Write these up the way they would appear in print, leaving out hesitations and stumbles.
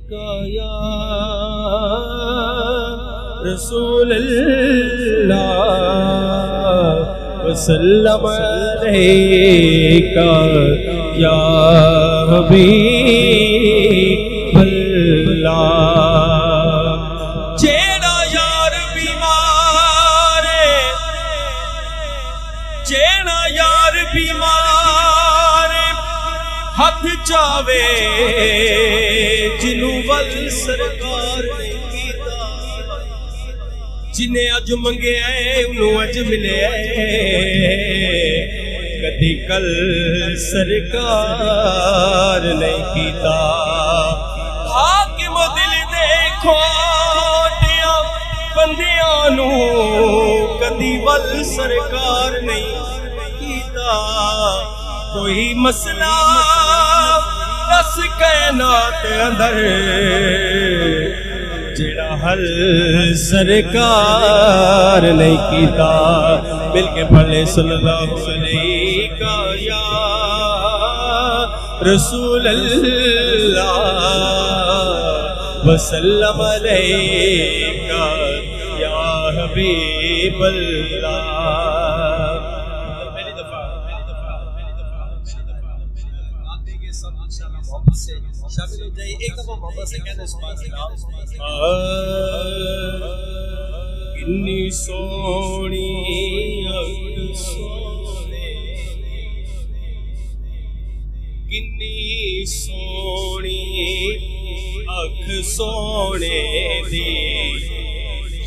का या रसूल अल्लाह वसल्लम अलैका या हबीब अल्लाह। जेड़ा यार बीमार है, जेड़ा यार बीमार हथ चावे जिनू वल सरकार ने कीता, जिन्हें अज मंगे उन्हों अज मिले कदी कल सरकार नहीं कीता। हाकिम दिल देखो बंदियां नू कदी वल सरकार नहीं कीता। कोई मसला दस कायनात अंदर जेड़ा हल सरकार नहीं कीता। मिलके पढ़े सल्लल्लाहु अलैका या रसूल अल्लाह वसल्लम अलैका या हबीब अल्लाह। शामिल हो जाइए, एक दफा मोहब्बत से कहना सुभान अल्लाह। किन्नी सोहनी अख सोने, किन्नी सोहनी अख सोने दी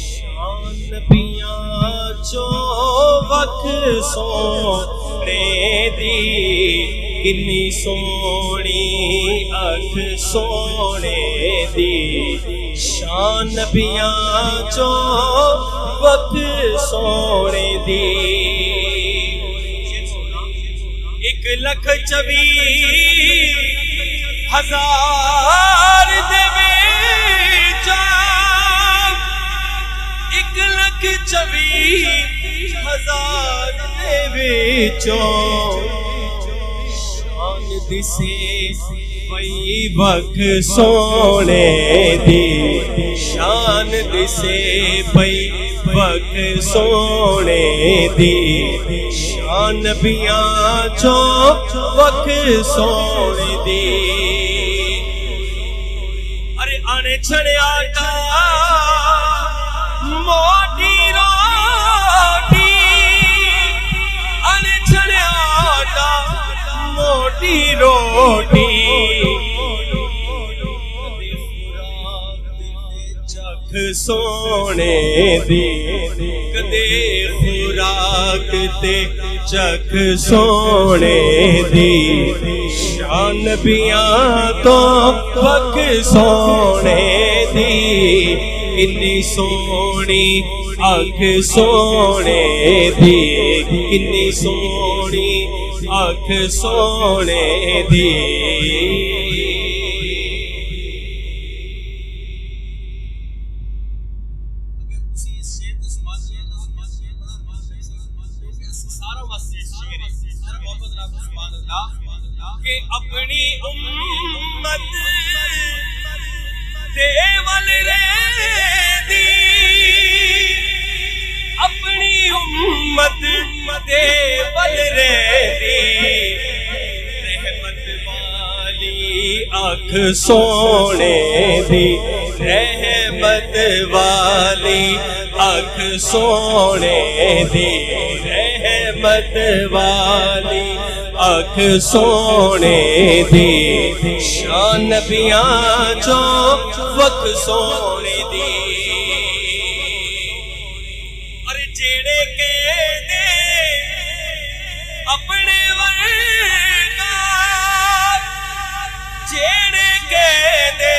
शान पियां चो वख सोने दी। किन्नी सोहनी अख सोने दी शान नबियां चो वख सोने दी। 1,24,000 दे विच 1,24,000 दे विचों दिसे पई वख सोने दी शान दिसे पई वख सोने दी शान नबियां चो वख सोने दी। अरे आने छड़िया मोटी रोटी आने छड़िया मोटी रोटी चख सोने दी कदे खुराक ते चख सोने दी शान नबियां तो वख सोने दी। किन्नी सोहनी अख सोने दी किन्नी सोहनी अख सोने दी। के अपनी उम्मत देवल रे दी अपनी उम्मत देवल रे दी रहमत वाली आँख सोने दी रहमत वाली आँख सोने दी रहमत वाली आँख सोने दी शान नबियां चो वख सोने दी। अरे जेड़े के दे अपने वर्गा जेड़े के दे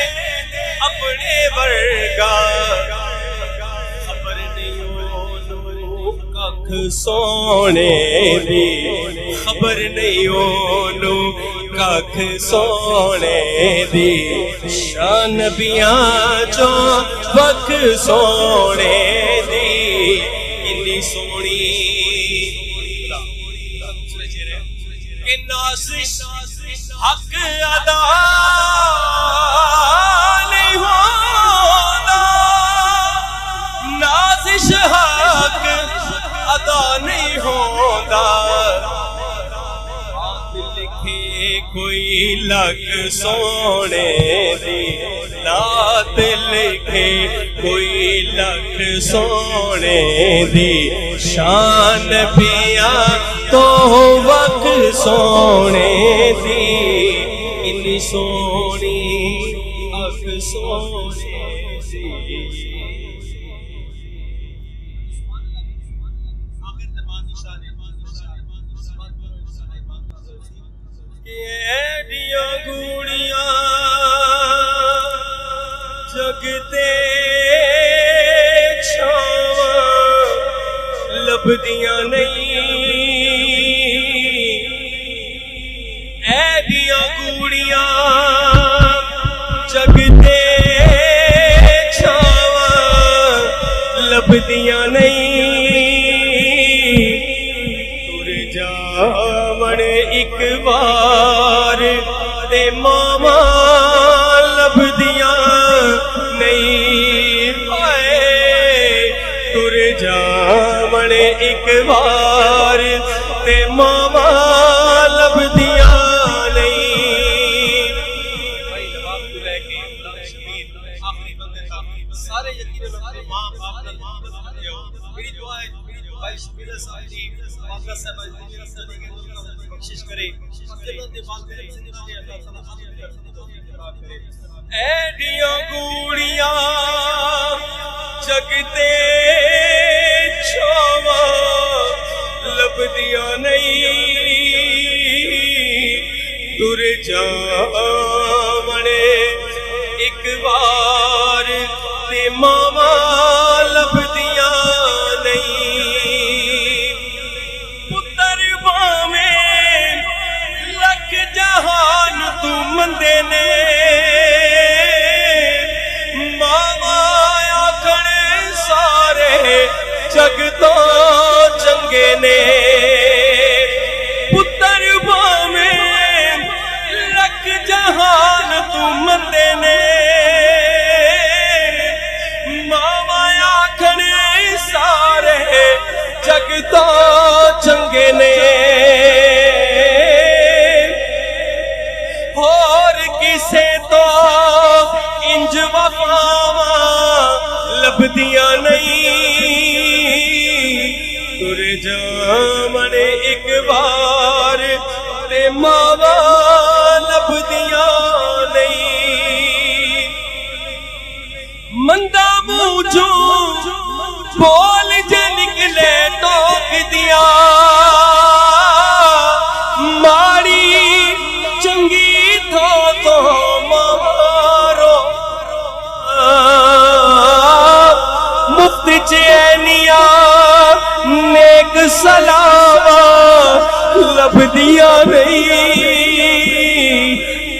अपने वर्गा खबर नहीं ओनू कख सोने दी खबर नहीं ओनू कख सोने दी शान नबियां चो वख सोने दी। किन्नी सोहनी नासिश हक अदा लख सोने दी नात लिखे, कोई लख सोने दी शान पिया तो वख सोने दी, इन्नी सोनी अख सोने दी। एडियां गुड़ियां जगते छावां लभदियां नहीं, एडियां गुड़ियां जगते छावां लभदियां नहीं, तुर जावण एक बार ते मामा लभदियां नहीं, तुर जावण एक बार ते मामा लभदियां नहीं। आखिरी बंदे तक सारे यकीन मां बाप मेरी दुआ है भाई शबीला साहब जी वापस से बख्शिश करे, एडियां गुड़ियां जगते छावां लभदियां नहीं, तुर जावण एक बार ते मामा लभदियां नहीं, पुत्तर भावें लख जहान तू मंदे ने, मामा आखण सारे जग तो चंगे ने, पुत्तर भावें लख जहान तू मंदे ने, मामा आखण सारे जग तो चंगे ने, होर किसे तो इंज वफावां लभदियां नहीं, तुर जावण एक बार ते मावा लभदियां नहीं, मंदा मूंझों बोल जे निकले टोक दिया, माड़ी चंगी थो तो मारो, मुफ्त चैनिया नेक सलावा लभदियां नहीं,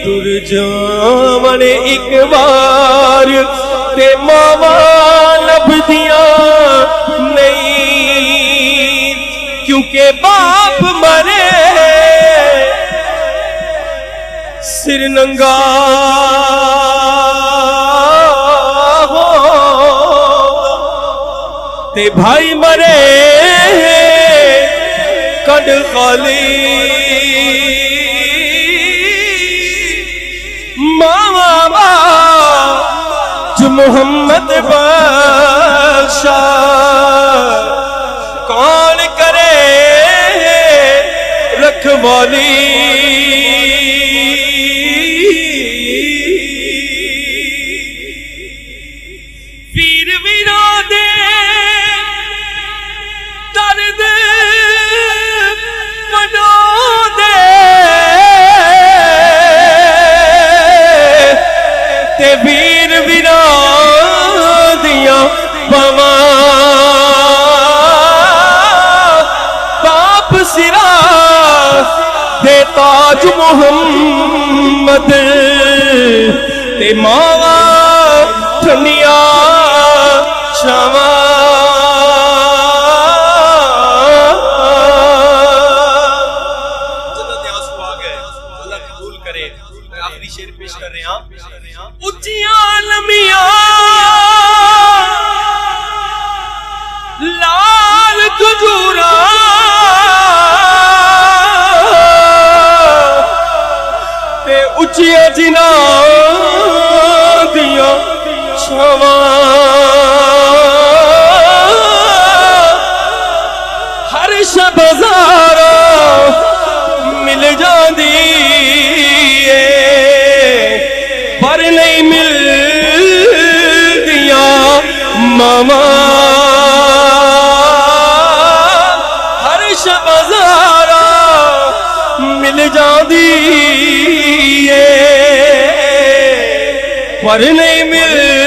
तुर जावण एक बार ते मावा लभदियां नहीं, क्योंकि बाप मरे सिर नंगा हो, ते भाई मरे कड खाली, मामा जो मोहम्मद बख्शा कौन करे रखवाली, वीर वीरा दे दर्द बनो दे, ते वीर वीरा दिया पवा बाप सिरा दे ताज मोहम्मद, ते मावा ठंडिया छावा, आखिरी शेर पेश कर रहे हैं, उच्चियां लमियां लाल खजूरा, ते ਉੱਚੀਆਂ ਜਿਨ੍ਹਾਂ ਦੀਆਂ ਛਾਵਾਂ ਹਰ ਸ਼ਬਜ਼ਾਰਾ ਮਿਲ ਜਾਂਦੀ ਏ ਪਰ ਨਹੀਂ ਮਿਲਦੀਆਂ ਮਾਵਾਂ ਹਰ ਸ਼ਬਜ਼ਾਰਾ ਮਿਲ ਜਾਂਦੀ ਏ ਪਰ ਨਹੀਂ ਮਿਲ